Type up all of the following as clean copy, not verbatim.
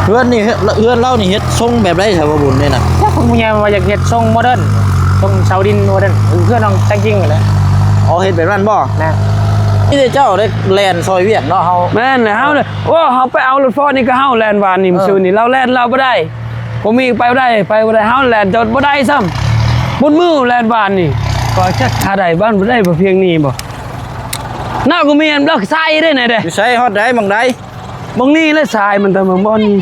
เพื่อนนี่เพื่อนเล่านี่เฮ็ดทรงแบบไรแถวบุญนี่นะ ถ้าผมมีมาจากเฮ็ดทรงโมเดิร์นทรงชาวดินโมเดิร์นเพื่อนน้องแต่งจริงเลย อ๋อเฮ็ดแบบนั้นบ่นะนี่เจ้าได้แลนซอยเวียดเนาะเฮาแม่นเลยเฮาเลยโอ้เฮาไปเอารถฟอร์ดนี่ก็เฮาแลนวานนี่มันซื่อนี่เราแลนเราบ่ได้ผมมีไปบ่ได้เฮาแลนจนบ่ได้ซ้ำบนมือแลนวานนี่ก็จักหาได้บ้านบ่ได้บ่เพียงนี้บ่น่าก็มีอันบล็อกทรายได้ไหนเด้ อยู่ใช้ฮอดได้บางใด บางนี่เลยทรายมันแต่บางบ่นี่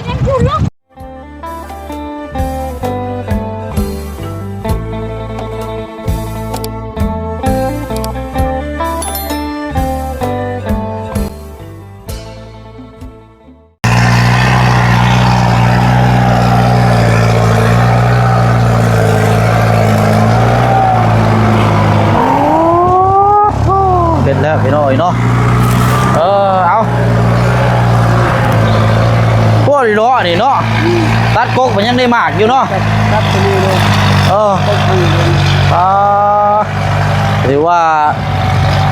เป็นแล้วพี่น้อยเนาะเอาพวกนี้ล้อนี่เนาะตัดกกมันยังได้มากอยู่เนาะ ครับตัวนี้เลย หรือว่า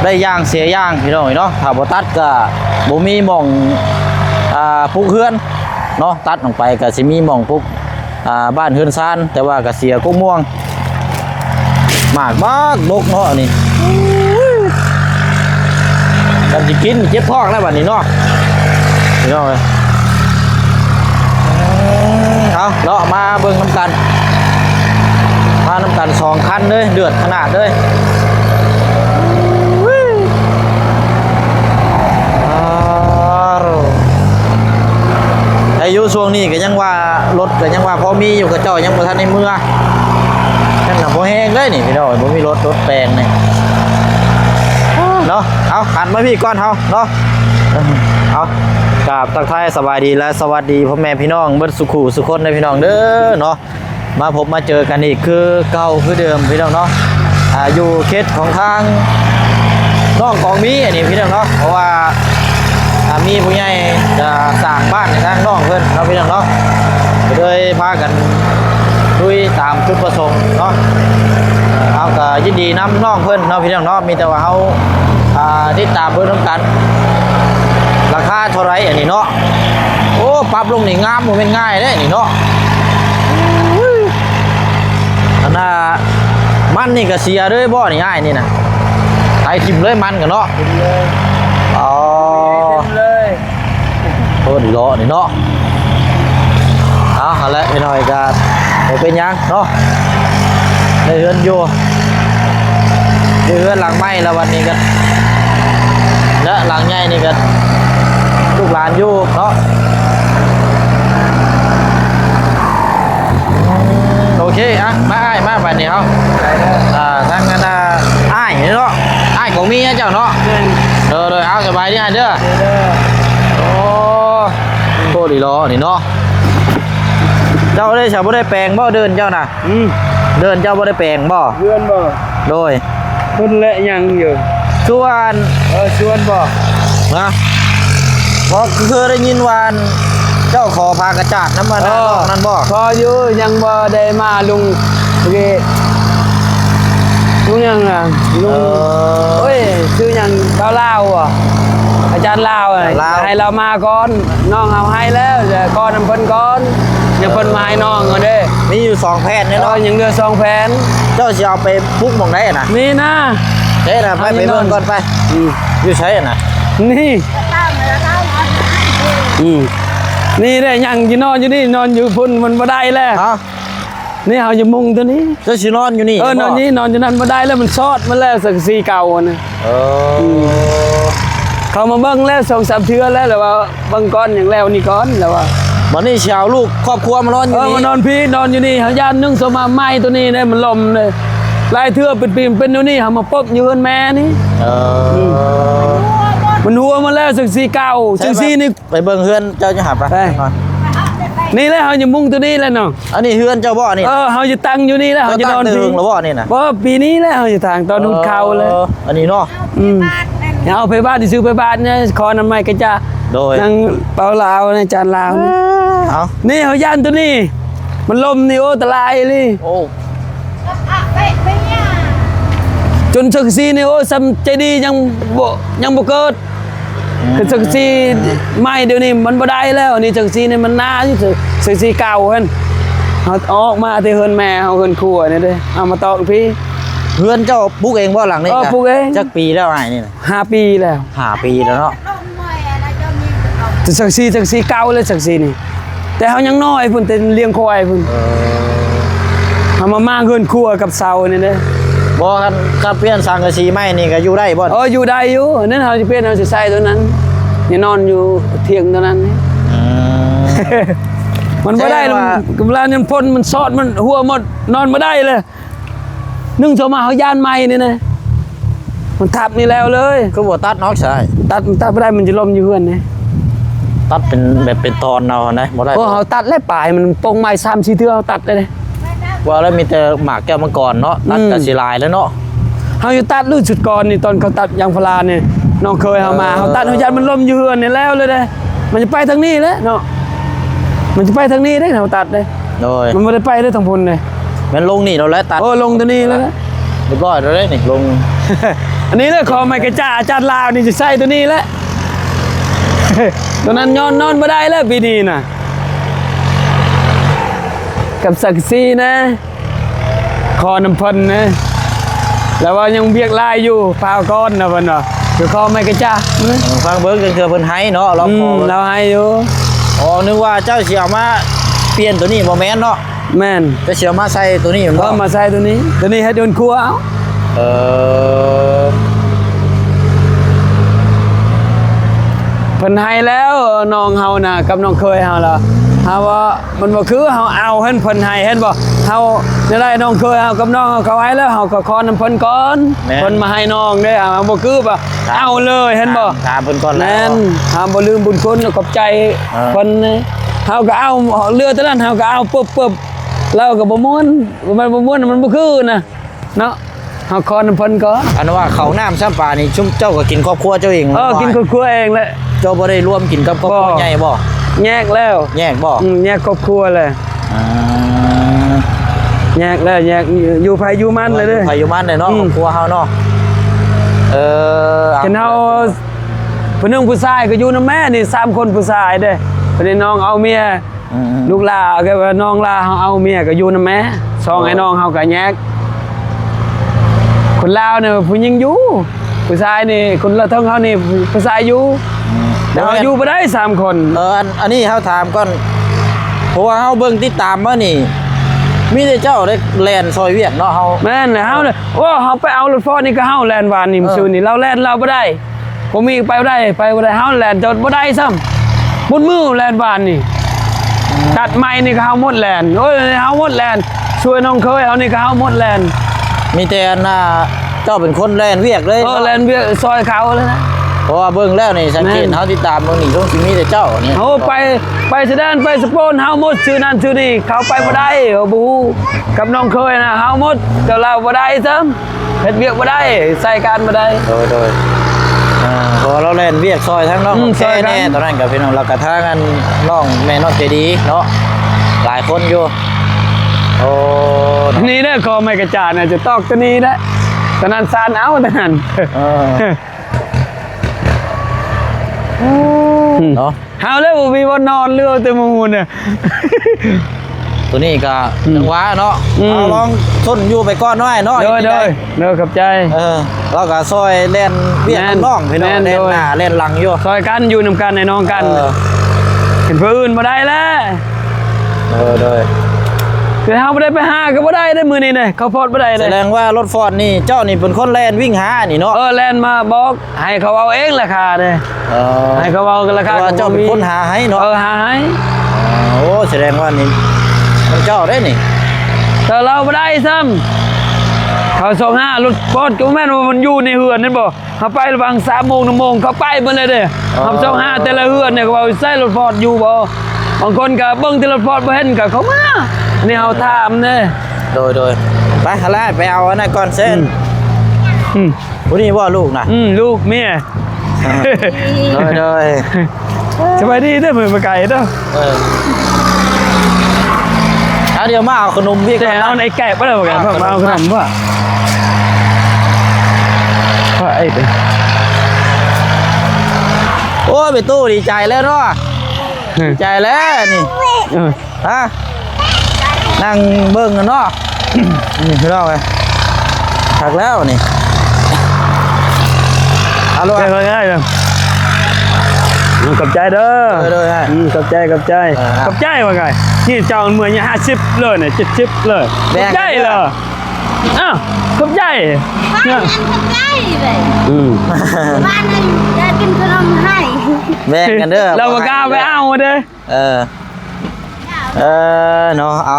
ได้ย่างเสียย่างพี่น้อยเนาะถ้าบ่ตัดก็บ่มีหม่องปลูกเฮือนเนาะตัดลงไปก็สิมีหม่องปลูกบ้านเฮือนซานแต่ว่าก็เสียกกม่วงมากดกเนาะนี่กันสิกินเจ็บท้องแล้วบัดนี้เนาะพี่น้องเอ้ยเอาเลาะมาเบิ่งน้ำกัน2 คันเลยเดือดขนาดเลยอายุช่วงนี้ก็ยังว่ารถก็ยังว่าพอมีอยู่กับเจ้ายังบ่ทันในเมื่อนั่นน่ะบ่แห้งเลยนี่พี่น้องบ่มีรถแปลงนี่เนาะเอาหันมาพี่ก่อนเฮาเนาะเอากราบทักทายสบายดีและสวัสดีพ่อแม่พี่น้องเบิดสุขุสุคนในพี่น้องเด้อเนาะมาพบมาเจอกันอีกคือเก่าคือเดิมพี่น้องเนาะอยู่เขตของทางน้องกองมีอันนี้พี่น้องเนาะเพราะว่ามีผู้ใหญ่จะสร้างบ้านในทางน้องเพิ่นเนาะพี่น้องเนาะเลยพากันลุยตามจุดประสงค์เนาะเอาก็ยินดีนำน้องเพิ่นเนาะพี่น้องเนาะมีแต่ว่าเฮาติดตามเพิ่นนำกันราคาเท่าไรอันนี้เนาะโอ้ปรับลงนี่งามบ่แม่นง่ายเด้นี่เนาะอันน่ะมันนี่ก็เสียเลยบ่นี่ง่ายนี่น่ะไถทิ่มเลยมันกันเนาะอ๋อเลยโทษล้อนี่เนาะเอาละพี่น้อยก็บ่เป็นหยังเนาะได้เฮือนอยู่ได้เฮือนหลังใหม่แล้ววันนี้ก็และหลังใหญ่นี่ก็ลูกหลานอยู่เนาะโอเคอ่ะมาอ้ายมาบัดนี้เฮาทางนั้นอ้ายเนาะอ้ายของมีเจ้าเนาะเด้อเอาสบายดีอ้ายเด้อโอ้โคตรดีล้อนี่เนาะเจ้าได้ฉันบ่ได้แปลงบ่เดินเจ้าน่ะเดินเจ้าบ่ได้แปลงบ่เพื่อนบ่โดยคนละยังอยู่ชวนชวนบ่นะเพราะคือได้ยินว่าเจ้าขอพากระจาดน้ำมันนั่นบ่พออยู่ยังบ่ได้มาลุงโอเคลุงยังอ่ะลุงโอ้ยชื่อยังลาวอ่ะอาจารย์ลาวให้เรามาก่อนน้องเอาให้แล้วจะก่อนนำเพิ่นก่อนยังเพิ่นมาให้น้องเด้มีอยู่2แผ่นเนาะยังเหลือ2แผ่นเจ้าสิเอาไปพุกหม่องใดน่ะมีนะเด้น่ะไปเบิ่งก่อนไปอยู่ใช้น่ะนี่นี่ได้ยังอยู่นอนอยู่นี่นอนอยู่พุ่นมันบ่ได้แล้วนี่เฮาจะมุงตัวนี้เจ้าสินอนอยู่นี่นอนนี่นอนอยู่นั่นบ่ได้แล้วมันซอดมาแล้วสักสีเก่าน่ะเขามาเบิ่งแล้ว2-3เทื่อแล้วว่าเบิ่งก่อนอย่างแล้วนี่ก่อนแล้วว่าวันนี้ชาวลูกครอบครัวมานอนอยู่นี่มานอนพี่นอนอยู่นี่เฮาย่านนึงสมาไม้ตัวนี้เนี่ยมันลมเลยลายเทื่อเป็นปีเป็นอยู่นี่เฮามาปบอยู่เฮือนแม่นี่มันหัวมาแล้วสักสีเก่าจังซี่นี่ไปเบิ่งเฮือนเจ้าจะหาไปนี่แหละเฮาจะมุงตัวนี้แล้วเนาะอันนี้เฮือนเจ้าบ่นี่เฮาจะตั้งอยู่นี่แล้วเฮาจะนอนพี่แล้วบ่นี่น่ะบ่ปีนี้แล้วเฮาจะทางตอนนุ่นเข้าเลยอันนี้เนาะเอาไปบ้านที่ซื้อไปบ้านเนี่ยคอนำไม้กระจาโดยนางเปาลาวนะจานลาวนี่เฮาย่านตัวนี้มันลมนี่โอ้ตะลายเลยโอ้จนสักซีนี่โอ้ซ้ำใจดียังบ่เกิด คือจังซีไม่เดี๋ยวนี้มันบ่ได้แล้วนี่จังซีนี่มันหน้าอยู่จังซีเก่าเพิ่นเอาออกมาแต่เฮือนแม่เฮาเฮือนครัวนี่เด้เอามาตอกพี่ เพื่อนเจ้าปลูกเองบ่หลังนี่ ปลูกเอง จักปีแล้วไอ้นี่น่ะ 5 ปีแล้ว 5 ปีแล้วเนาะ จังซีเก่าเลยจังซีนี่แต่เฮายังน้อยพุ่นแต่เลี้ยงควายพุ่นเอามาเฮือนครัวกับเสานี่เด้ บ่คันเปลี่ยนสังกะสีไม้นี่ก็อยู่ได้บ่ อยู่ได้อยู่นั่นเฮาสิเปลี่ยนเฮาสิใส่ตัวนั้นอย่านอนอยู่เถียงตัวนั้น มันบ่ได้กำลังมันพ่นมันซอดมันหัวหมดนอนบ่ได้เลยนึ่งโซมาเฮายานใหม่นี่นะมันทับนี่แล้วเลย คือบ่ตัดเนาะใช่ ตัดบ่ได้มันจะล้มอยู่เฮือนนี่ ตัดเป็นแบบเป็นตอนเอานะบ่ได้ โอ้เฮาตัดแล้วปลายมันปงไม้3-4เทื่อเฮาตัดเลย ว่าแล้วมีแต่หมากแก้วมังกรเนาะตัดก็สิลายแล้วเนาะ เฮาอยู่ตัดรุ่นสุดก่อนนี่ตอนเขาตัดยางพารานี่น้องเคยเฮามาเฮาตัดเฮายันมันล้มอยู่เฮือนนี่แล้วเลยเด้มันจะไปทางนี้แหละเนาะมันจะไปทางนี้เด้เฮาตัดเด้ โดย มันบ่ได้ไปได้ทางพุ่นเด้ แม่นลงนี่เราแล้วตัด โอ้ลงตัวนี้แล้ว เรียบร้อยแล้วเด้นี่ลง อันนี้เลยขอไม้กระจ่าอาจารย์ลาวนี่จะใส่ตัวนี้แหละ ตัวนั้นนอนไม่ได้แล้วปีนี้น่ะกับศักดิ์ศรีนะคอน้ำพันนะแล้วว่ายังเบียกลายอยู่พาวก้อนนะเพิ่นว่าเดี๋ยวคอไม้กระจ่า ฟังเบิ่งจังเทื่อเพิ่นให้เนาะเราขอ เราให้อยู่ อ๋อนึกว่าเจ้าสิเอามาเปลี่ยนตัวนี้บ่แม่นเนาะ แม่น จะสิเอามาใส่ตัวนี้มัน ก็ บ่ มาใส่ตัวนี้ให้โดนครัวเอา เออ เพิ่นให้แล้วน้องเฮาน่ะกับน้องเคยเฮาล่ะเฮาว่ามันบ่คือเฮาเอาเพิ่นให้เห็นบ่เฮาได้น้องเคยเฮากับน้องเขาให้แล้วเฮาก็ขอน้ำเพิ่นก่อนเพิ่นมาให้น้องเด้เอาบ่คือบ่เอาเลยเห็นบ่ ถามเพิ่นก่อนแล้ แม่ วน เฮาบ่ลืมบุญคุณขอบใจเพิ่นเฮาก็เอาเรือตัวนั้นเฮาก็เอาปึ๊บแล้วก็บ่ม่วนมันบ่ม่วนมันบ่คือนะเนาะเฮาขอน้ำเพิ่นก่อน อันว่าเขาวน้ำซ้ำปลานี่ชุมเจ้าก็กินครอบครัวเจ้าเอง กินครัวเองแหละ เจ้าบ่ได้ร่วมกินกับครอบครัวใหญ่บ่ แยกแล้ว แยกบ่ แยกครอบครัวเลย อ่า แยกแล้วแยกอยู่ไผอยู่มันเลยเด้อ พายุมันเลยเนาะครอบครัวเฮาเนาะเห็นเฮาผู้หนึงผู้ชายก็อยู่นำแม่นี่3คนผู้ชายเด้เพิ่นน้องเอาเมียลูกหลาก็ว่าน้องหลาเฮาเอาเมียก็อยู่นำแม่สองไอ้น้องเฮาก็แยกคนลาวเนี่ยผู้หญิงอยู่ผู้ชายนี่คนละท้องเฮานี่ผู้ชายอยู่เดี๋ยวอยู่บ่ได้3คน อันนี้เฮาถามก่อนเพราะว่าเฮาเบิ่งติดตามมานี่มีแต่เจ้าได้แล่นซอยเวียดเนาะเฮา แม่นเลยเฮาเนี่ยโอ้เฮาไปเอารถฟอร์ดนี่ก็เฮาแล่นวานนี่ซื่อนี่เราแล่นเราบ่ได้ผมมีไปบ่ได้เฮาแล่นจนบ่ได้ซ้ำบุญมือแล่นวานนี่ตัดไม้นี่ก็เฮาหมดแล่นโอ้ยเฮาหมดแล่นช่วยน้องเคยเฮานี่ก็เฮาหมดแล่น มีแต่อันน่ะเจ้าเป็นคนแล่นเวียกเลย แล่นเวียซอยเขาเลยนะ เพราะว่าเบิ่งแล้วนี่สังเกตเฮาติดตามเบิ่งนี่ต้องสิมีแต่เจ้านี่ เฮาไปแสดงไปสปอนเฮาหมดชื่อนั้นชื่อนี้เขาไปบ่ได้บ่ฮู้กับน้องเคยนะเฮาหมดเจ้าเราบ่ได้ซ้ำเฮ็ดเวียกบ่ได้ใส่การบ่ได้ โดยพอเราแล่นเวียกซอยทั้งน้องแค่แน่ตอนนั้นกับพี่น้องเรากระทากันน้องแม่น้องเจดีเนาะหลายคนอยู่โอ้ นี่เด้อคอไม่กระจาดน่ะจะตอกตัวนี้นะตอนนั้นซานเอาตอนนั้น เนาะ เฮาแล้วบ่มีบ่นอนเรือแต่หมู่เนี่ย ตัวนี้ก็จังหวะเนาะเอาลองทนอยู่ไปก่อนหน่อยเนาะ เด้อขอบใจ เราก็ซอยเล่นเวียกน้องพี่น้องเล่นหน้าเล่นหลังอยู่ ซอยกันอยู่นำกันในน้องกันเห็นผู้อื่นบ่ได้แล้ว โดย คือเฮาบ่ได้ไปหาก็บ่ได้มื้อนี้เนี่ยเขาพอดบ่ได้เล แส ย ดงว่ารถฟอร์ดนี่เจ้านี่เป็นคนแล่นวิ่งหานี่เนาะ แล่นมาบอกให้เขาเอาเองราคาเด้ให้เขาเอาราคา ว่าเจ้าเป็นคนหาให้เนาะ หาให้ โอ้แสดงว่านี่มันเจ้าได้นี่ แต่เราบ่ได้ซ้ำเขาส่ง5รถปอดก็แม่นว่ามันอยู่ในเฮือนนั่นบ่เฮาไประหว่าง 3:00 น 1:00 นเขาไปเบิดเลยเด้เฮาส่ง5แต่ละเฮือนเนี่ยก็ว่าใส่รถฟอร์ดอยู่บ่บางคนก็เบิ่งที่รถฟอร์ดบ่เห็นก็เขามานี่เฮาถามเด้ โดยไปหาลาดไปเอาอันนั้นก่อนเส้นผู้นี้ว่าลูกนะ ลูกเมีย โดย สบายดีเด้อมื้อบ่ไกลเด้อ เอาเดี๋ยวมาเอาขนมพี่ แต่ ก่อน เอาในแกะบ่ได้บ่กันมาเอาขนมบ่ไอ้เด้ โอ้ยไปตู้ดีใจแล้วเนาะดีใจแล้วนี่ เออ ฮะนั่งเบิ่งกันเนาะ นี่พี่น้องไงถักแล้วนี่เอาลูก ใช่ง่ายๆเลยกับใจเด้อ เลยฮะ กับใจกับใจ เออครับ กับใจว่าไงนี่เจ้าเมื่อเนี่ย50เลยเนี่ย70เลย แบ่งกัน ใจเลยอ้าวกับใจ บ้านนั้นทำได้เลย อืม บ้านนั้นจะกินขนมให้ แบ่งกันเด้อ เราบ่กล้าไปเอาเด้อ เออเนาะเอา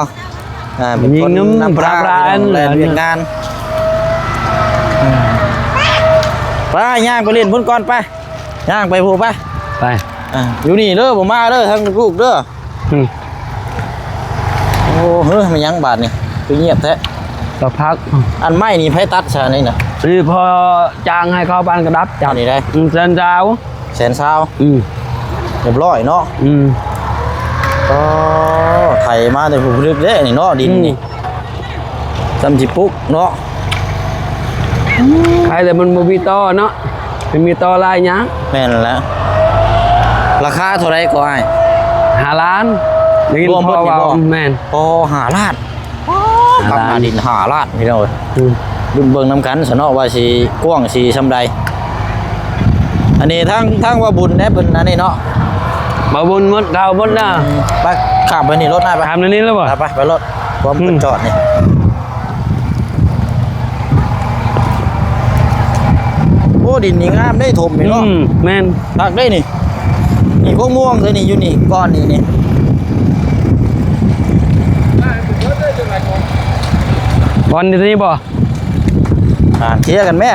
เป็นคน ยิงน้ำ นำพา ปลา พี่น้องแลนเวียนงานไปย่างไปเล่นพุ่นก่อนไปย่างไปพูไป ไป อยู่นี่เด้อผมมาเด้อทั้งลูกเด้อ อืม โอ้เฮ้ยมันยังบาดนี่คือเงียบแท้ สักพัก อันไม้นี่ไผตัดซะนี่น่ะ นี่พอจ้างให้เข้าบ้านกระดับจับ อันนี้ได้ เส้นดาว แสนซาว อืม เรียบร้อยเนาะ อืม ก็ไถมาแต่ผู้ลึกเด้นี่เนาะดินนี่จำสิปุกเนาะ ใครแต่มันบ่มีต่อเนาะมันมีต่อลายหยัง แม่นแล้วราคาเท่าไรก็ไอ้ 5 ล้านได้ยิน รวมหม พ่ ด อ นี่ ว่า บ่ แม่น พอหาลาด หา ทำ ล้าน หาดินหาลาดพี่น้องเอ้ย อืม รุ่นเบิ่งน้ำกันสนอว่าสิกว้างสิซำใดอันนี้ทั้งว่าบุญแน่เพิ่นอันนี้เนาะ บ่บุญหมดดาวหมดนะ ไปขับไปนี่รถหน้าไป ถามในนี้แล้วบ่ ไปรถพร้อมเพิ่นจอดนี่โอ้ดินนี่งามได้ถมนี่ อื เนาะ มแม่น ตักได้นี่นี่พวกม่วงเลยนี่อยู่นี่ก้อนนี่ บอลที่นี่บ่ เคลียร์กันแม่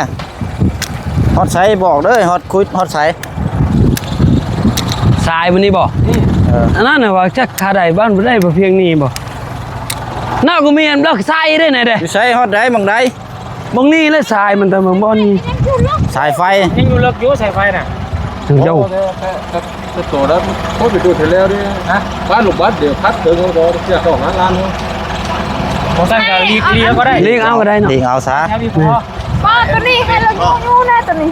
ฮอตไซบอกเด้อฮอตคุยฮอตไซ ทรายวันนี้บ่อันนั้นน่ะว่าจักคาได้บ้านบ่ได้บ่เพียงนี้บ่น่าก็มีอันบล็อกทรายได้ไหนเด้ อยู่ไซฮอตได้บังใด บางนี้เลยทรายมันแต่บางบ่นี่ สายไฟ ยังอยู่เลิกอยู่ใส่ไฟน่ะ ถึงเจ้า cái tổ đó có bị đuổi leo đi hả bán lục bát đều phát từ nó đó chia sổ ngán lan luôn ผมสั่งกับเลียก็ได้ เลี้ยงเอาก็ได้เนาะ ติงเอาซะ แค่พี่พอ บ้านตัวนี้ให้เราอยู่นะตัวนี้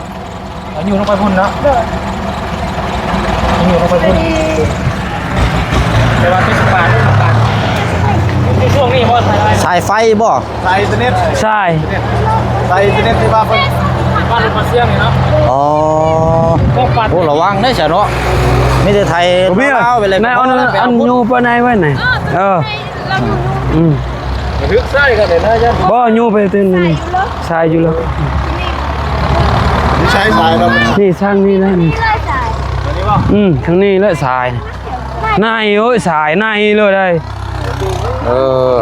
อยู่ลงไปพุ่นเนาะอยู่ลงไปพุ่นแต่ว่าเป็นสปาเป็นสปาในช่วงนี้พอใส่ไฟ สายไฟบ่ xài internet ทราย xài internet thì ba phân บ้านรถมาเสี่ยงเนาะ อ๋อ ต้องปัด โอ้ระวังได้ซะเนาะมีแต่ไทย บ่มี เอาไปเลย นายเอาอันยูปานใดไว้ไหนเออ เราอยู่ อืม nước xài cả để nó chứ บ่ยูไปตื่นนี่ทรายอยู่แล้ว đi xài xài đâu นี่ทางนี้นะนี่ เลยใส่ ทางนี้เลยทรายนายโอ้ยทรายนายเลยได้ เ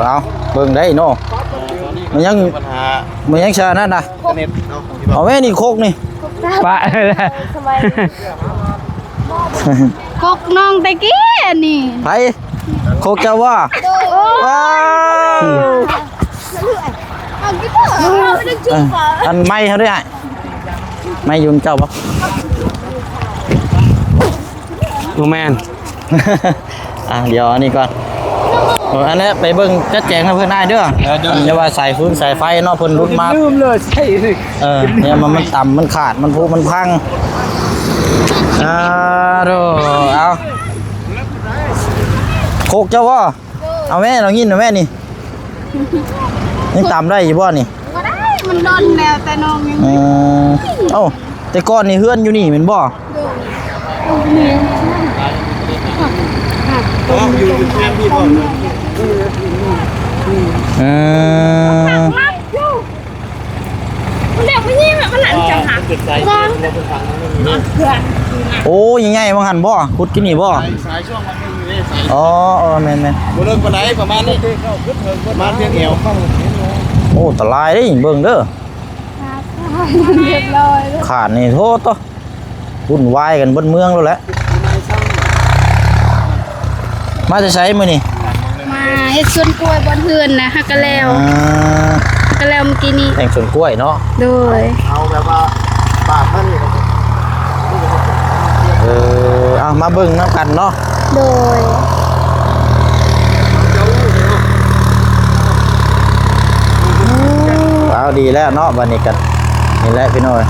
อาเบิ่งได้เนาะมันยัง ปัญหา มันยังชานั่นน่ะ internet đâu เอาแม่นี่โคกนี่ ปะ สบายกกน้องตะกี้นี่ ไปโคกเจ้าว่า โอ้ ว้าว เอากี่ตัวเอาไปดึงจุกก่อน อันไม่เขาด้วยไอ้ไม่ยุนเจ้าปะ โอแมน เดี๋ยวอันนี้ก่อนอันนี้ไปเบิ่งจัดแจงให้เพื่อนได้เด้ออย่าว่าใส่ฟื้นใส่ไฟเนาะเพิ่นรุดมา ลืมเลยใช่สิ เนี่ยมันต่ำมันขาดมันพุมันพังโดเอาโคกเจ้าว่าเอาแม่เรายินนะแม่นี่ยังต่ำได้อยู่บ่นี่ ก็ได้มันโดนแมวแต่น้องยัง เอ้าแต่ก่อนนี่เฮือนอยู่นี่แม่นบ่ รักอยู่มันเด็กไม่ยิ่งมันหลังจังหักรัง โอ้ยังไงบางหันบ่ขุดกินนี่บ่ xàiช่วงมันไม่มีเลยxài อ๋อแม่น bộ lưng còn đấyประมาณนี้ประมาณเพียงเอว ๆโอ้ตะลายเด้เบิ่งเด้อ เรียบร้อย ขาดนี่โทษต่อวุ่นวายกันบนเมืองแล้วแหละมาจะใช้มื้อนี่ มาเฮ็ดสวนกล้วยบนเฮือนนะฮักกะแล้วฮักกะแล้วเมื่อกี้นี้ แต่งสวนกล้วยเนาะ โดย เอาแบบว่าบาทนั่นนี่ เอามาเบิ่งน้ำกันเนาะ โดย เอาดีแล้วเนาะวันนี้กันนี่แหละพี่น้อย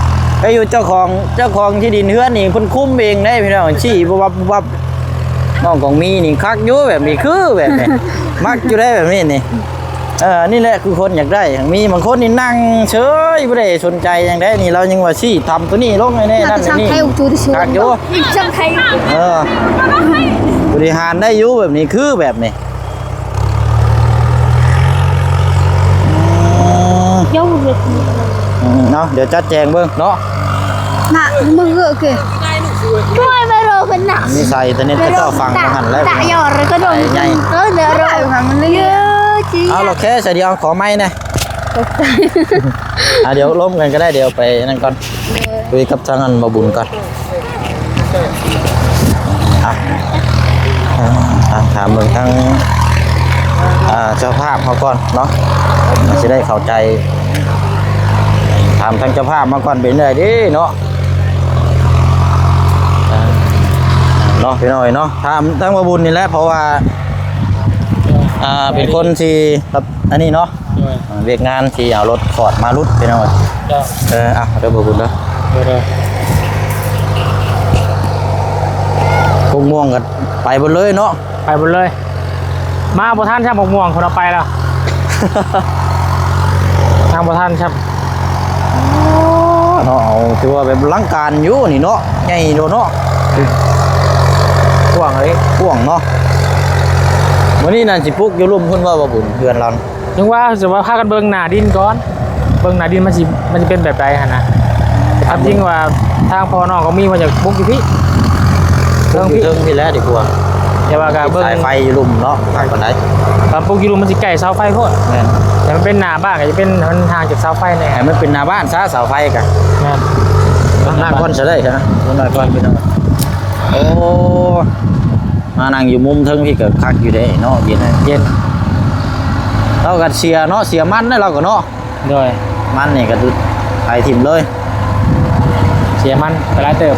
ก็อยู่เจ้าของที่ดินเฮือนนี่เพิ่นคุมเองได้พี่น้องชี้วับน้องของมีนี่คักอยู่แบบนี้คือแบบนี้ มักอยู่ได้แบบนี้นี่นี่แหละคือคนอยากได้มีบางคนนี่นั่งเฉยบ่ได้สนใจอย่างใดนี่เรายังว่าชี้ทำตัวนี้ลงให้แน่นั่นนี่คักอยู่ ช่างไทย บริหารได้อยู่แบบนี้คือแบบนี้ เจ้าบุตร เนาะเดี๋ยวจัดแจงเบิ่งเนาะ น่ะมึงเกะช่วยไปรอเป็นหนัก มีใส่แต่เน็ตก็ฟังมาหันแล้ว ตะยอดเลยก็โดนเดี๋ยวรอมันเยอะจริง เอาเราแค่ใส่เดียวขอไม้นะเดี๋ยวล้มกันก็ได้เดี๋ยวไปนั่นก่อนคุยกับทางอันบ่บุญก่อนถามเบิ่งทางเจ้าภาพเขาก่อนเนาะมันจะได้เข้าใจถามทางเจ้าภาพมาก่อนเป็นไรดิเนาะเนาะพี่น้อยเนาะถามทางบ่บุญนี่แหละเพราะว่าเป็นคนที่ครับอันนี้เนาะเวียกงานที่เอารถฟอร์ดมารุดพี่น้อยเดี๋ยวบ่บุญเนาะพวกม่วงกันไปหมดเลยเนาะ ไปหมดเลยมาบ่ทันครับหมกม่วงคนเอาไปแล้ว ทางบ่ทันครับ เนาะเอาถือว่าแบบลังการอยู่นี่เนาะใหญ่โดเนาะกว้างเลยกว้างเนาะวันนี้นั่นสิปลุกอยู่ลุ่มเพิ่นว่าบ่บุญเพื่อนเรา ถึงว่าจะว่าพากันเบิ่งหน้าดินก่อนเบิ่งหน้าดินมันสิเป็นแบบใดหั่นนะครับจริงว่าทางพ่อน้องก็มีมาจากบุกอยู่พี่ เรื่องพี่แล้วดีกว่า แต่ว่าก็เบิ่ง สายไฟอยู่ลุ่มเนาะทางปานใด ตอนปลูกอยู่มันสิใกล้เสาไฟโพด แม่น แต่มันเป็นหน้าบ้านก็จะเป็นมันห่างจากเสาไฟแน่ ให้มันเป็นหน้าบ้านซะเสาไฟกะ แม่น นั่งก่อนซะได้ใช่มั้ยนั่งก่อนพี่น้องโอ้มานั่งอยู่มุมเทิงพี่ก็คักอยู่เด้เนาะเย็น เย็น เราก็เสียเนาะเสียมันได้เราก็เนาะ โดย มันนี่ก็ไปถิ่มเลย เสียมันไปหลายเติบ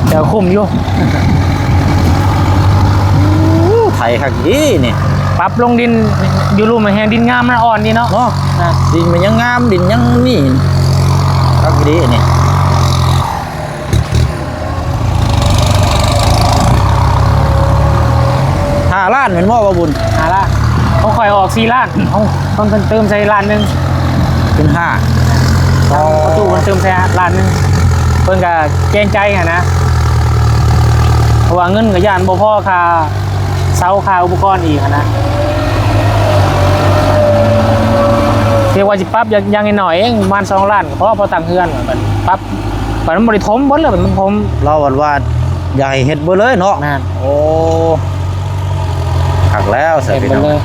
เดี๋ยวคุ้มอยู่ ไถคักดีนี่ ปรับลงดินอยู่รูมันแห้งดินงามมันอ่อนดีเนาะ เนาะ นะ ดินมันยังงามดินยังนี่คักดีนี่5 ล้านเป็นบ่บุญ หาละเขาคอยออก4 ล้านเขาต้องเติมใส่ล้านหนึง เป็น5 ประตูมันเติมใส่ล้านหนึงเพิ่นก็เกรงใจหั่นนะเพราะว่าเงินก็ย่านบ่พอค่าเสาค่าอุปกรณ์อีกหั่นนะเรียกว่าสิปรับอย่างหน่อยเองประมาณ2 ล้านเพราะพอตั้งเฮือนบัดปรับบัดมันบ่ได้ถมเบิดเลยบัดมันถม เราว่าใหญ่เฮ็ดบ่เลยเนาะ นั่น โอ้หักแล้วเสีย เต็ม พี่ ไป น้อง เลย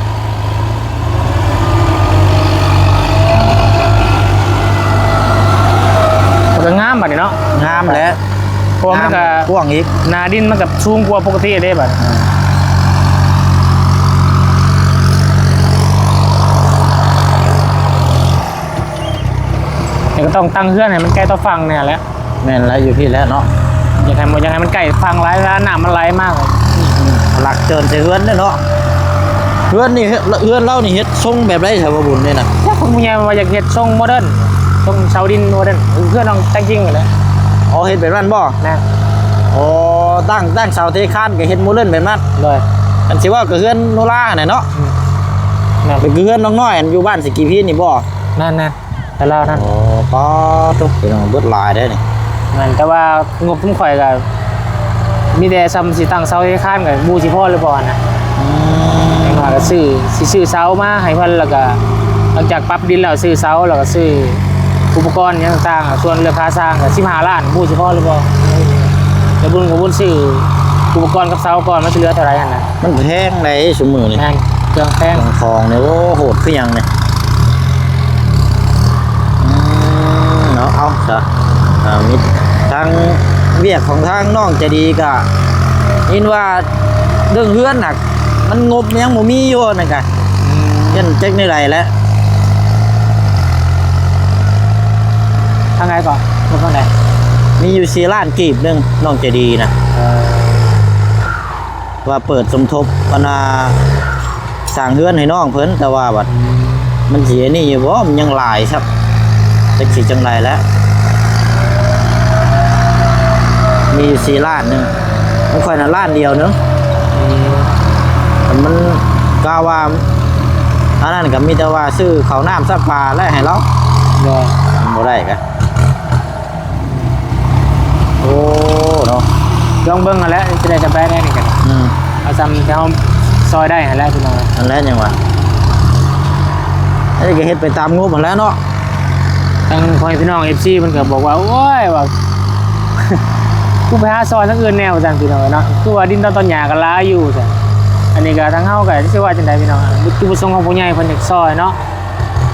มันก็งามบัดนี้เนาะ งามแล้ว เพราะว่ามันก็ กว้างอีก หนาดินมันกับสูงกว่าปกติเด้บัดแต่ก็ต้องตั้งเฮือนให้มันใกล้ต่อฝั่งเนี่ยแหละ แม่นแล้วอยู่พี่แล้วเนาะ อยากให้มันใกล้ฝั่งไหลแล้วน้ำมันไหลมากเลย หลักเจินใส่เฮือนเด้อเนาะเฮือนนี่เฮือนเรานี่เฮ็ดทรงแบบไรแถวบ่บุญนี่น่ะ ถ้าคนผู้ใหญ่มาอยากเฮ็ดทรงโมเดิร์นทรงชาวดินโมเดิร์นเพื่อนน้องแต่งจริงเลย อ๋อเฮ็ดแบบนั้นบ่ นะ อ๋อตั้งเสาเทคานก็เฮ็ดโมเดิร์นแบบนั้น เลย อันสิว่าก็เฮือนโนราน่ะเนาะ นั่น เป็นเฮือนน้องน้อยอันอยู่บ้านสิกีพีนี่บ่ นั่นแต่เรานั่น อ๋อปอตุ๊กพี่น้องเบิดหลายได้อนี่ นั่นแต่ว่างบทุ่มข่อยก็มีแต่ซ้ำสิตั้งเสาที่ข้านกับบูสิพ่อหรือบ่นะ มาก็ซื้อเสามาให้เพิ่นแล้วก็หลังจากปรับดินแล้วซื้อเสาแล้วก็ซื้ออุปกรณ์อย่างต่างๆส่วนเรื่องค่าสร้างก็15 ล้านบู้เฉพาะหรือบ่แต่บุญก็บุญซื้ออุปกรณ์กับเสาก่อนมันสิเหลือเท่าไหร่หั่นน่ะ มันแพงได้ซุมื้อนี่ แม่นเครื่องแพง ทองเนี่ยโอ้โหดคือหยังเนี่ยเนาะเอาจ้ะมิทางเวียกของทางน้องจะดีก็ยินว่าเรื่องเฮือนน่ะมันงบยังบ่มีอยู่นั่นกะยันจักนี่ไรแล้ว ทางไหนก่อนบ่ทางไหน มีอยู่4 ล้านกีบหนึงน้องจะดีนะว่าเปิดสมทบปนาสร้างเฮือนให้น้องเพิ่นแต่ว่าบัดมันสิอันนี้อยู่บ่มันยังหลายครับจักสิจังไรแล้ว มีอยู่4ล้านหนึงมันค่อยน่ะล้านเดียวเนึงมันกล่าวว่าอันนั้นก็มีแต่ว่าซื้อข้าวน้ำซักปลาแล้วให้เรา โดย บ่ได้กะโอ้เนาะ ลองเบิ่งกันแล้วจะได้สบายแน่นี่กัน เอาซ้ำที่เฮาซอยได้หั่นแหละพี่น้อง อันแรกยังวะอันนี้ก็เฮ็ดไปตามงบหมดแล้วเนาะ ทั้งพ่อพี่น้อง FC เพิ่นก็บอกว่าโอ้ยว่า กูไปหาซอยทั้งอื่นแนวจังพี่น้องเนาะคือว่าดินตอนหญ้าก็หลายอยู่จ้ะอันนี้ก็ทางเฮาก็สิว่าจังได๋พี่น้องจุดประสงค์ของผู้ใหญ่เพิ่นอยากซอยเนาะ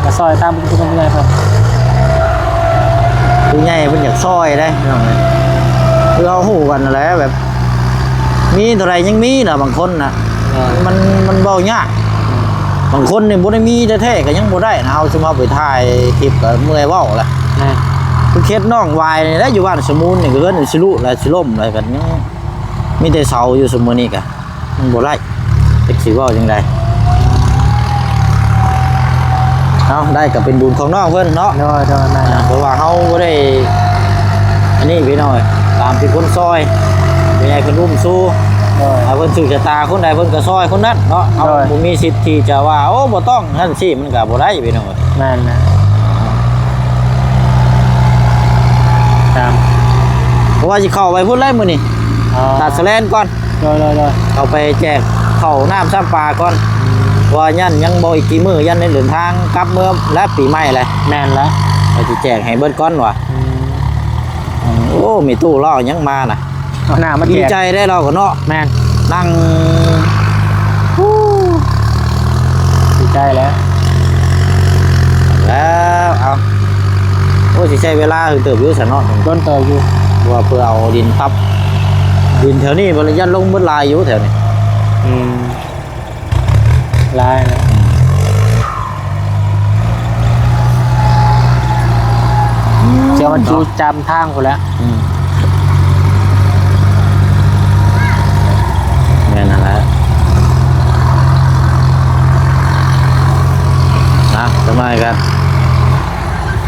ก็ซอยตามจุดประสงค์ของผู้ใหญ่เพิ่น ผู้ใหญ่เพิ่นอยากซอยได้พี่น้องเอ้ยคือเอาฮู้กันนั่นแหละแบบ มีเท่าไหร่ยังมีน่ะบางคนน่ะมันเว้ายากบางคนนี่บ่ได้มีแท้ๆก็ยังบ่ได้นะเอาสิมาไปถ่ายคลิปก็เมื่อยเว้าแหละ นะ คือเคสน้องวายนี่แหละอยู่บ้านสมุนนี่ก็เอิ้นสิลุและสิล่มอะไรกันยังมีแต่เสาอยู่ซุมื้อนี้ก็มันบ่ได้จักสิเว้าจังไดเอาได้ก็เป็นบุญของน้องเพิ่นเนาะ โดยนั่นน่ะ เพราะว่าเฮาบ่ได้อันนี้พี่น้อยตามที่คนซอยเป็นไงเพิ่นอุ้มสู้ โดย เพิ่นถูกชะตาคนใดเพิ่นก็ซอยคนนั้นเนาะเอา ใช่ บ่มีสิทธิ์ที่จะว่าโอ้บ่ต้องนั่นสิมันก็บ่ได้พี่น้อย แม่นนะตาม เพราะว่าสิเข้าไปพุ่นไล่มื้อนี้ อ๋อ ตัดสแลนก่อน โดย เข้าไปแจกข้าวน้ำซ้ำปลาก่อนว่ายันยังบ่อีกกี่มื้อยันในเดินทางกลับเมื่อและปีใหม่แหละ แม่นละ ก็สิแจกให้เบิดก่อนว่ะโอ้มีตู้ล้อยังมาน่ะ เอาหน้ามา ดี แจก ใจได้เราก็เนาะ แม่น นั่ง ดีใจแล้ว แล้วเอาโอ้สิใช้เวลาเติบอยู่ซะเนาะ ต้นเตยอยู่ ว่าเพื่อเอาดินทับดินแถวนี้บริยันลงเบิดลายอยู่แถวนี้ ลายนะเจ้ามันจูจำทางกูแล้ว แม่นั่นแหละนะสมัยกัน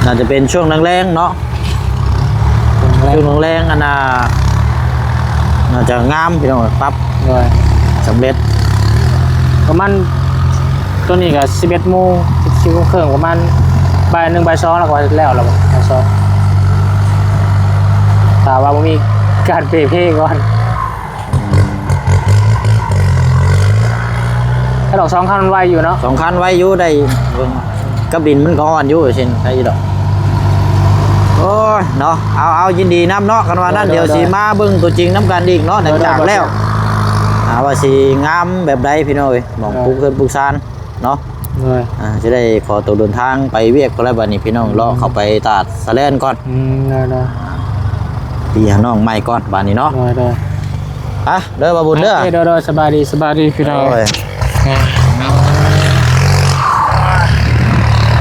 น่าจะเป็นช่วงแรงๆเนาะช่วงแรงๆอันน่าจะงามพี่น้องปั๊บ โดย สำเร็จ ประมาณตัวนี้ก็11 โมง10 โมงครึ่งประมาณบ่าย 1 บ่าย 2แล้วก็แล้วบ่าย 2ถามว่าบ่มีการเปรย์เพลงก่อนถ้าดอก2คันมันไวอยู่เนาะ 2 คันไว้อยู่ได้เบิ่งกับดินมันก็อ่อนอยู่เช่นไอ้ดอกโอ้ยเนาะเอายินดีน้ำเนาะกันว่านั่นเดี๋ยวสิมาเบิ่งตัวจริงน้ำกันอีกเนาะหลังจากแล้วว่าสิงามแบบใดพี่น้อยหมองปลูกเกินปลูกซานเนาะ เลย จะได้ขอตัวเดินทางไปเวียกก็แล้วบัดนี้พี่น้องเลาะเข้าไปตาดสะแลนก่อน เลย ปีหาน้องใหม่ก่อนบัดนี้เนาะ เลย อ่ะเด้อบ่าบุญเด้อ เด้อสบายดีพี่น้อง โอ้ย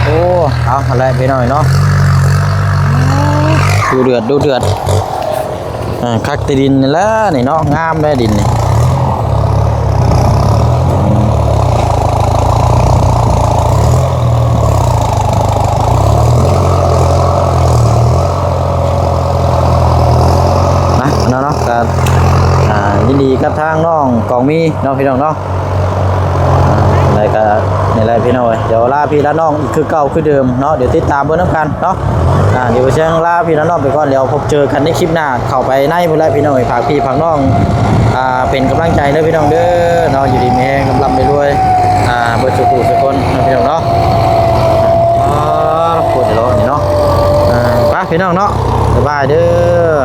โอ้เอาอะไรพี่น้อยเนาะดูเดือดคักแตดินนี่แหละนี่เนาะงามเลยดินนี่เนาะก็ยินดีกับทางน้องกองมีน้องพี่น้องเนาะอะไรก็นี่แหละพี่น้อยเดี๋ยวลาพี่และน้องอีกคือเก่าคือเดิมเนาะเดี๋ยวติดตามเบิ่งนำกันเนาะเดี๋ยวเชิงลาพี่และน้องไปก่อนเดี๋ยวพบเจอกันในคลิปหน้าเข้าไปในพุ่นแหละพี่น้อยฝากพี่ฝากน้องเป็นกำลังใจเด้อพี่น้องเด้อเนาะอยู่ดีมีแรงกำลังไปด้วยเบิดสุขทุกคนนะพี่น้องเนาะปวดร้อนนี่เนาะไปพี่น้องเนาะบ๊ายบายเด้อ